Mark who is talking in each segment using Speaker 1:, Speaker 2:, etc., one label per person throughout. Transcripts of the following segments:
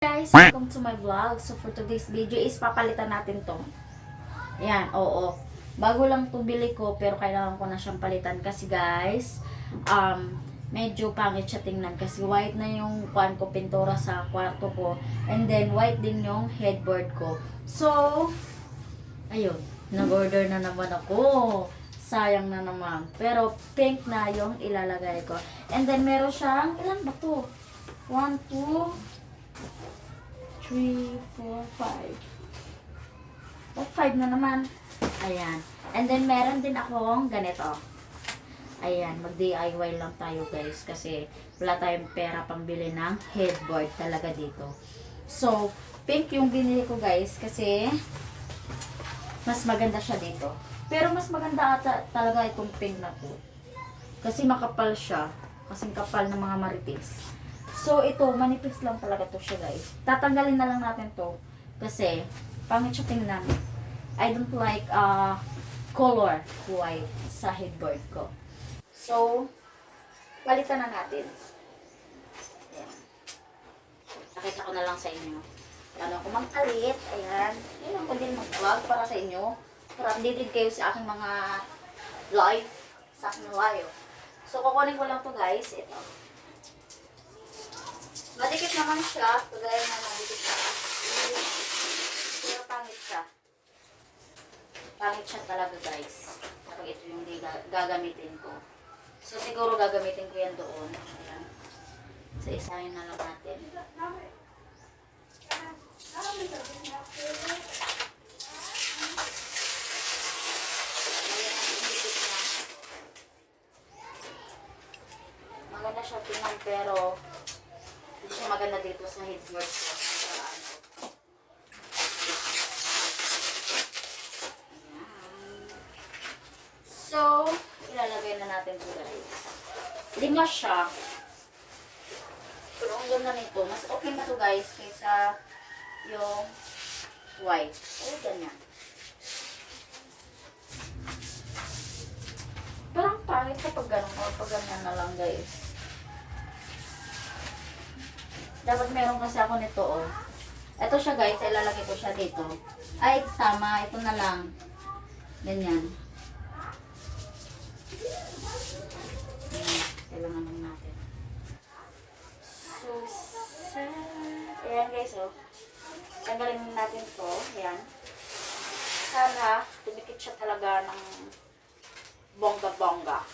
Speaker 1: Guys, welcome to my vlog. So for today's video is papalitan natin to. Ayan, oo. Bago lang to bili ko pero kailangan ko na siyang palitan kasi guys, medyo pangit siya tingnan kasi white na yung kuan ko, pintura sa kwarto ko, and then white din yung headboard ko. So, ayun, nag-order na naman ako. Sayang na naman. Pero pink na yung ilalagay ko. And then meron siyang, ilan ba to? 1, 2, 3, 4, 5. Ba't 5 na naman? Ayan. And then, meron din akong ganito. Ayan, mag-DIY lang tayo guys. Kasi wala tayong pera pambili ng headboard talaga dito. So, pink yung binili ko guys. Kasi, mas maganda siya dito. Pero mas maganda ata talaga itong pink na to. Kasi makapal siya. Kasing kapal ng mga marites. So, ito, manipis lang talaga to siya, guys. Tatanggalin na lang natin to. Kasi, pangit siya tingnan. I don't like color white sa headboard ko. So, palitan na natin. Ayan. Nakita ko na lang sa inyo. Paano ako mag-alit. Ayan. Ayan ako din mag-vlog para sa inyo. Para updated kayo sa aking mga live. Sa aking live. So, kukunin ko lang to guys. Ito. Madikit naman siya, kagaya na madikit siya. Pero pangit siya. Pangit siya talaga guys. Kapag ito yung gagamitin ko. So siguro gagamitin ko yan doon. Ayan. So isahin na lang natin. Maganda siya tingnan pero hindi siya maganda dito sa headboard ko. So, ilalagay na natin ito guys. 5 siya. Pero ang ganda nito, mas okay na ito guys kaysa yung white. O, ganyan. Parang pangit kapag ganun o pag ganyan na lang guys. Dapat meron kasi ako nito, oh. Ito siya, guys. Ilalagay ko siya dito. Ay, tama. Ito na lang. Ganyan. Kailangan lang natin. So, ayan, guys, oh. Tanggalin natin to. Ayan. Sana, tumikit siya talaga ng bongga-bongga.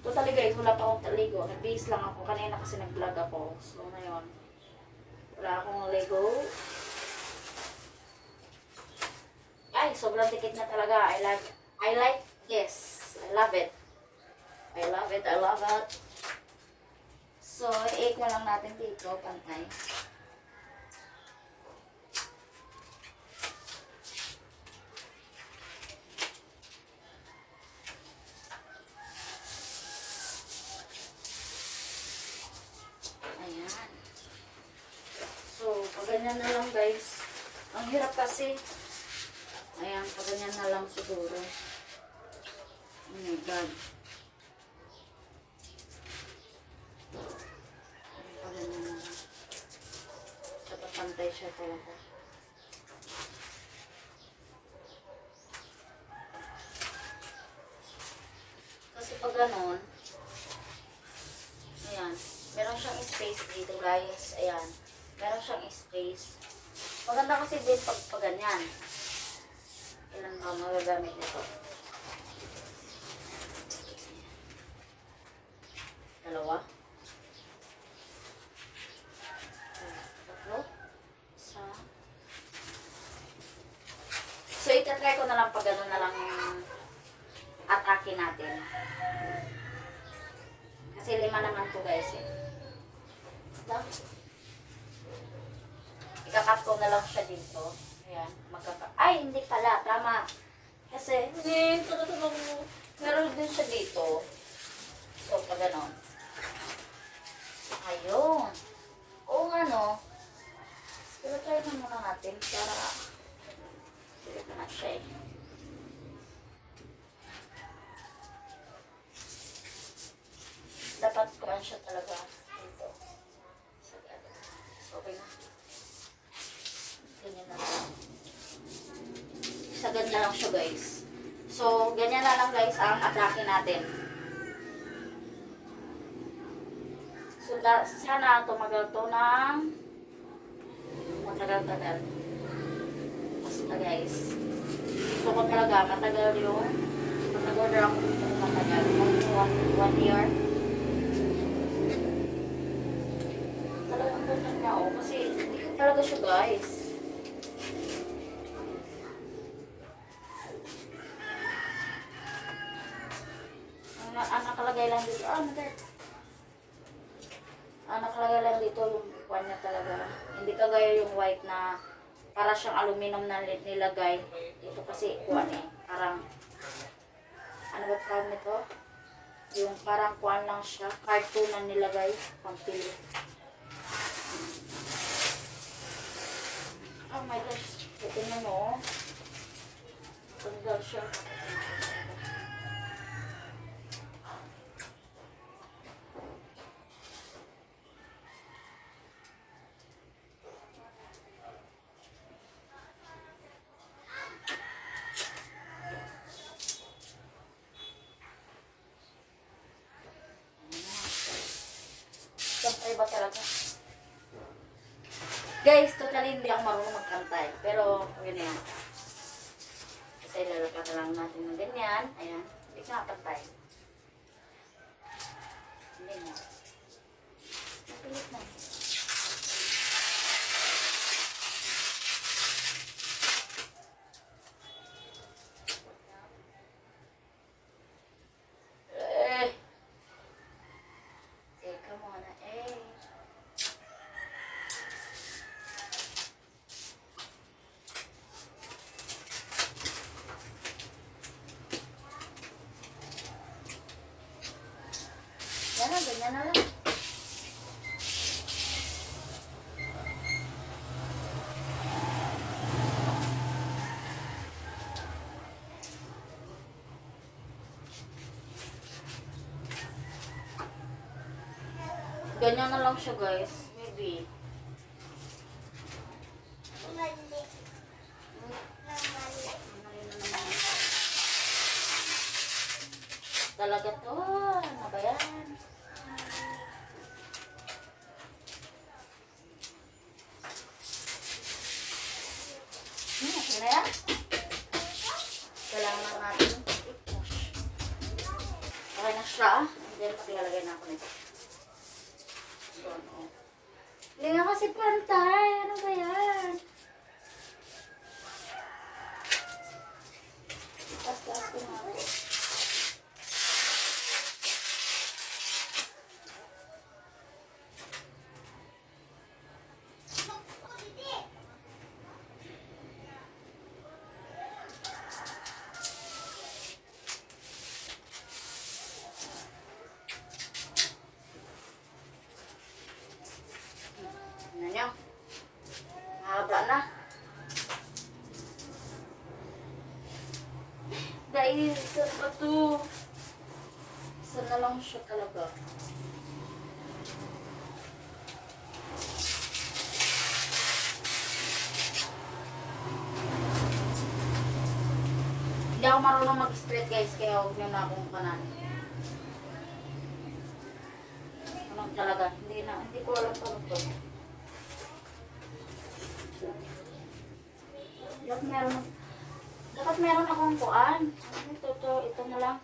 Speaker 1: Totally guys, wala pa akong taligo. Nag-base lang ako. Kanina kasi nag-vlog ako. So, ngayon, wala akong Lego. Ay, sobrang tikit na talaga. I like this. I love it. I love it. I love it. So, i-8 na lang natin dito. Pantay. Ganyan na lang guys. Ang hirap kasi. Ayan, ganyan na lang siguro. Oh my God. Ganyan na lang. Dapat pantay siya talaga. Kasi pag ganon, ayan, meron siyang space dito guys. Ayan. Meron siyang space. Maganda kasi din pag ganyan. Ilan ba magagamit nito? 2. 3. 1. So, itatry ko na lang pag gano'n na lang yung atake natin. Kasi 5 naman to guys eh. Ikakat ko na lang siya dito. Ayan. Ay, hindi pala. Tama. Kasi, meron din siya dito. So, pag ganon. Ayun. Oo nga, no. Pero try na muna natin para silip na siya eh. Dapat kuman siya talaga. Okay na. Ganyan na lang. Sa ganda lang siya guys. So, ganyan na lang guys ang atake natin. So, sana tumagal to ng matagal-tagal. Basta guys. Gusto ko talaga matagal yung matagal ako kung matagal. 1 year. Talagang ganda niya oh. Kasi hindi ko talaga siya guys. Ang nakalagay lang dito. Ang nakalagay lang dito yung kuwan niya talaga. Hindi kagaya yung white na para siyang aluminum na nilagay. Ito kasi kuwan eh. Parang, ano ba tawag nito? Yung parang kuwan lang siya. Cartoon na nilagay. Pampili. Oh my gosh. Ito na no. Tanggal siya. Siyempre ba talaga? Guys, totally hindi ako marunong magkantay. Pero, yun yan. Kasi lalagyan na lang natin ng ganyan. Ayan. Hindi ka nakakantay. Hindi na. Napilit na. Ganyan na lang. Ganyan na lang siya guys. Maybe. Talaga to. Ano ba yan? Okay na yan? Kailangan lang natin i-push. Okay na siya. And then, maglalagay na ako nito. Doon, oh. Hindi nga kasi pantay. Ano ba yan? Taas-taas ko na ako. Ano nyo? Mahaba na. Guys, saan ba ito? Saan na lang siya talaga? Hindi ako marunong mag-straight guys, kaya huwag nyo na akong kanan. Anong talaga? Hindi ko alam paano ito. Dapat meron akong kuan. Ito na lang.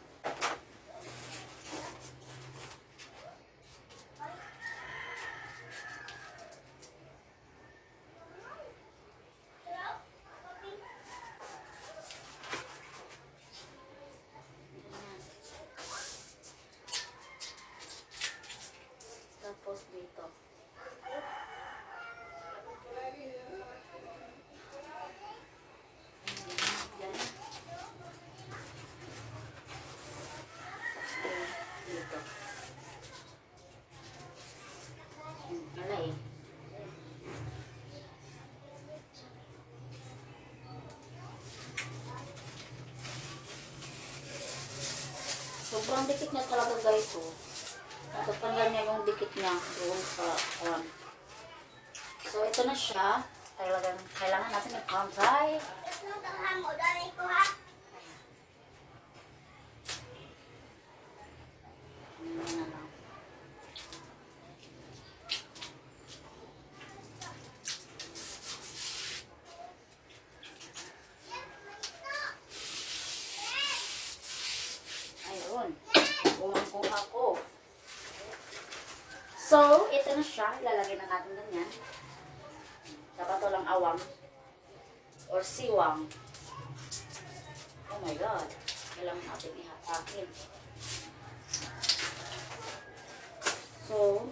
Speaker 1: Tapos dito. Sobrang dikit niya talaga guys oh. Tatanggal niya yung dikit niya doon sa So, ito na siya. Talagang kailangan natin mag-combine. Ayun. Kumang-kuha ko. So, ito na siya. Ilalagay na natin ganyan. Dapat walang awang. Or siwang. Oh my God. Kailangan natin ihapakin. So,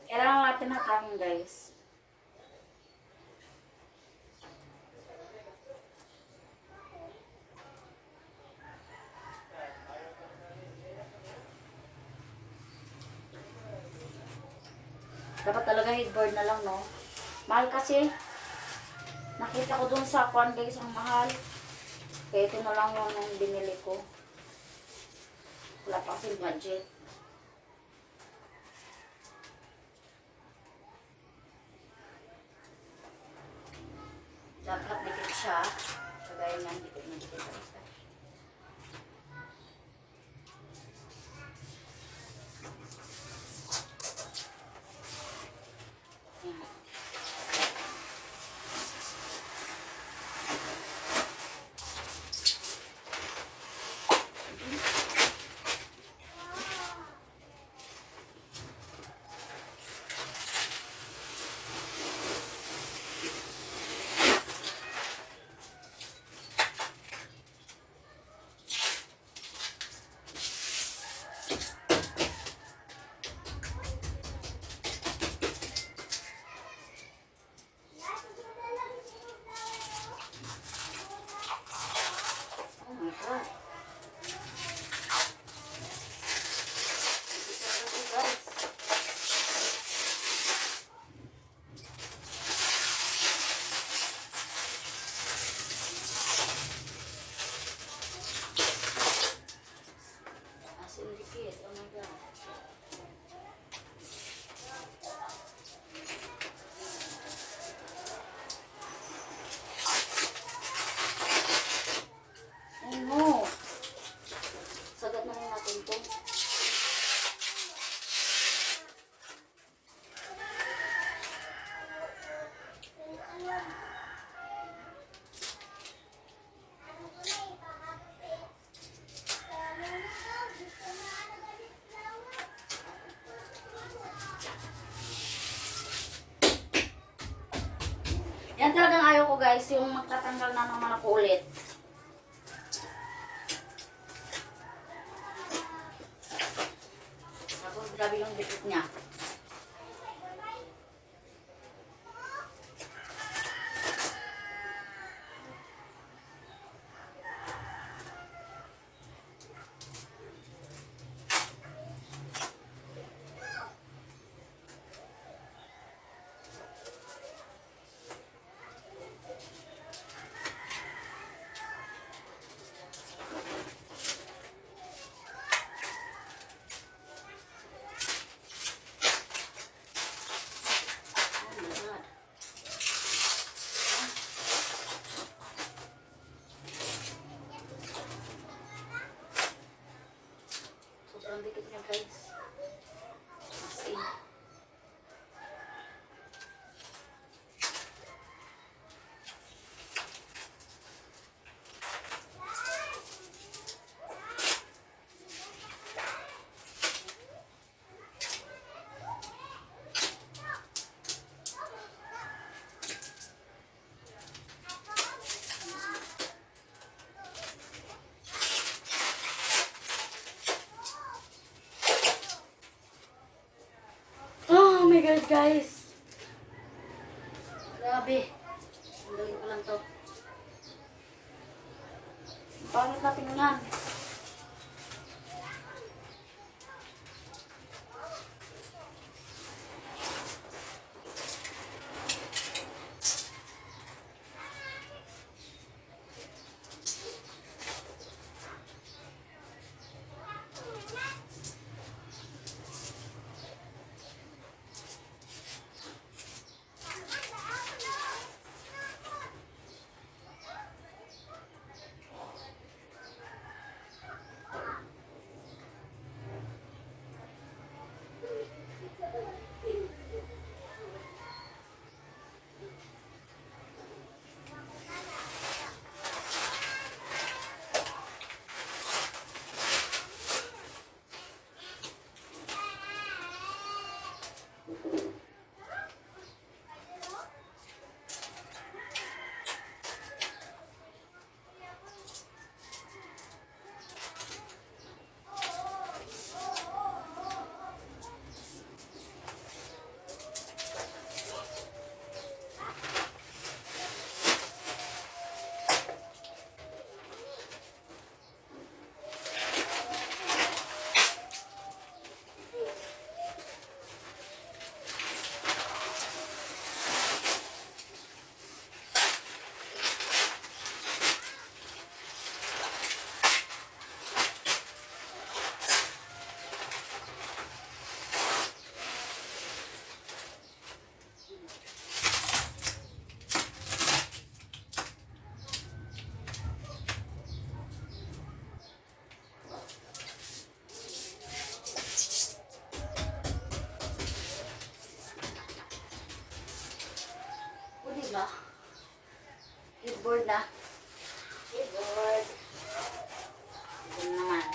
Speaker 1: kailangan natin hapakin guys. Dapat talaga headboard na lang, no? Mahal kasi. Nakita ko dun sa kwan, guys, ang mahal. Kaya ito na lang yung binili ko. Wala pa kasi budget. Dapat dikit siya. Kagaya nga, dikit na dikit. Yan talagang ayaw ko guys, yung magtatanggal na ng mga kulit. Tapos grabe yung dikit niya. Sobrang dikit niya guys. As in. Oh my God, guys. Grabe. Sandalin ko lang to. Pangit na tingnan. O, diba? Headboard na. Headboard. Ito naman.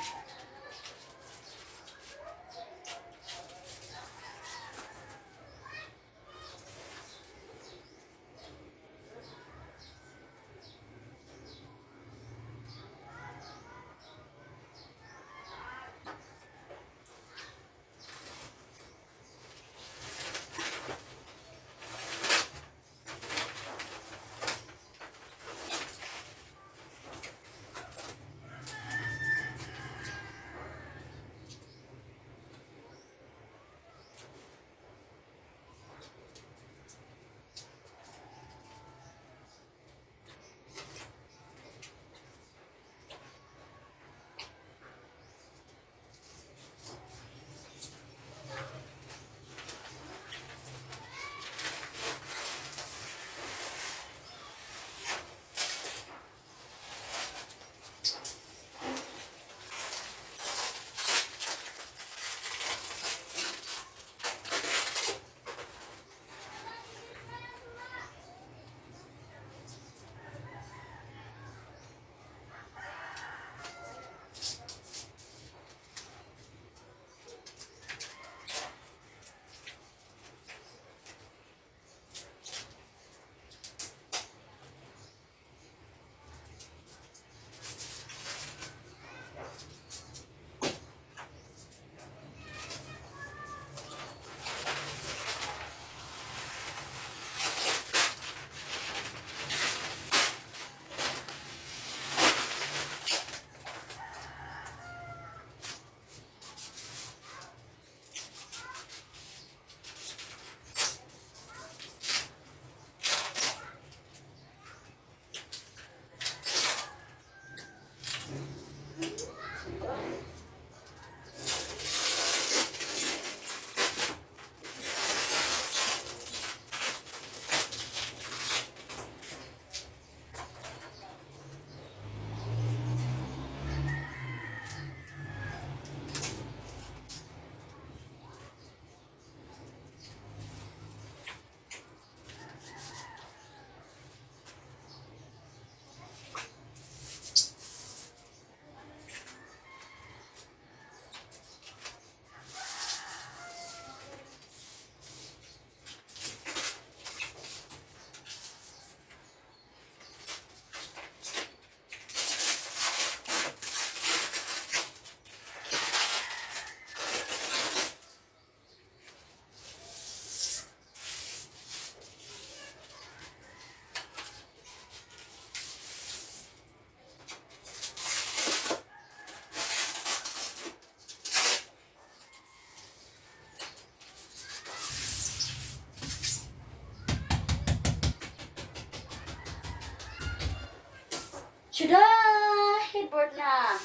Speaker 1: Sudah! Headboard na!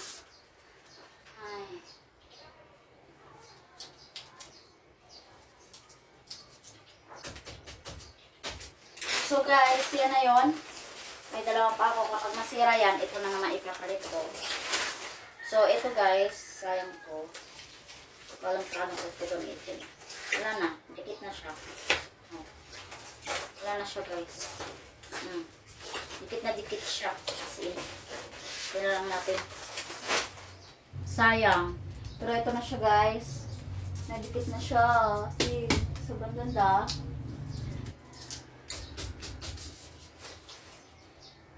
Speaker 1: Ay. So guys, yan na yun. May dalawa pa ako. Kapag masira yan, ito na naman ipapalit ko. So ito guys, sayang ko. Walang plano ko ito gamitin. Wala na. Dikit na siya. Oh. Wala na siya guys. Dikit na dikit siya. Kasi yun lang natin. Sayang. Pero ito na siya guys. Nadikit na siya. Kasi sobrang Ang ganda.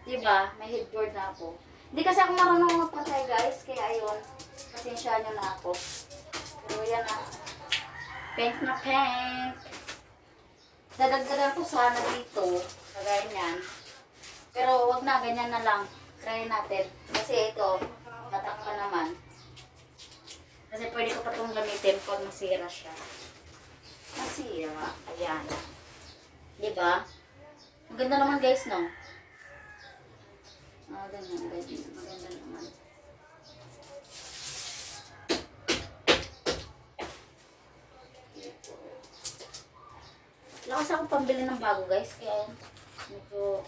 Speaker 1: Diba? May headboard na ako. Hindi kasi ako marunong magpatay guys, kaya ayun. Pasensya nyo na ako. Pero yan na. Pink na pink. Dadagdagan ko sana dito. Kagaya niyan. Pero wag na, ganyan na lang. Try natin. Kasi ito, tatak pa naman. Kasi pwede ko pa itong gamitin pag masira siya. Masira. Ayan. Diba? Maganda naman guys, no? Ganyan. Maganda naman. Lakas ako pambili ng bago guys. Kaya medyo...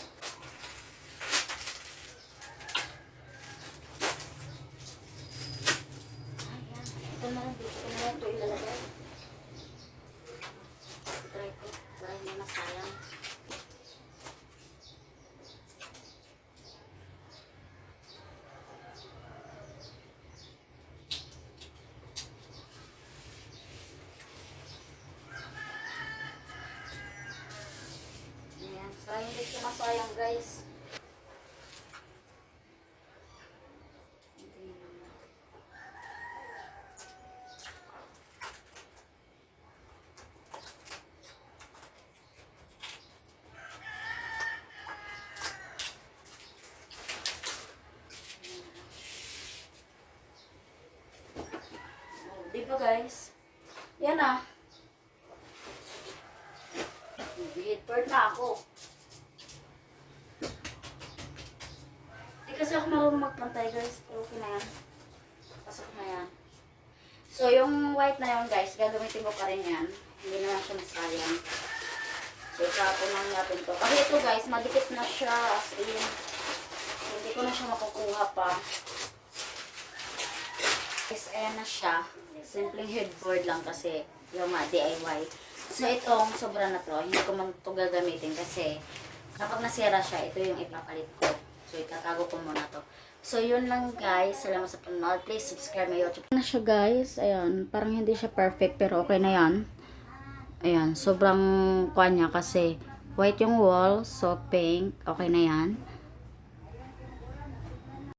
Speaker 1: Ito na lang, dito ko na lang ito ilalagay. Try ko, para hindi masayang. Ayan, para hindi siya masayang guys. Diba guys? Yan na. Headboard na ako. Hindi kasi ako marunong magpantay guys. Pero okay na yan. Pasok na yan. So yung white na yun guys, gagamitin ko pa rin yan. Hindi na lang siya masayang. So itapon lang natin to. Kasi ito guys, madikit na siya. As in, hindi ko na siya makukuha pa. Guys, ayan na siya. Simpleng headboard lang kasi yung DIY. So itong sobra na to, hindi ko man ito gagamitin kasi kapag nasira siya, ito yung ipapalit ko. So itatago ko muna to. So yun lang guys, salamat sa panonood. Please subscribe my YouTube. Na siya guys, ayan, parang hindi siya perfect pero okay na yan. Ayan, sobrang kuha niya kasi white yung wall, so pink, okay na yan.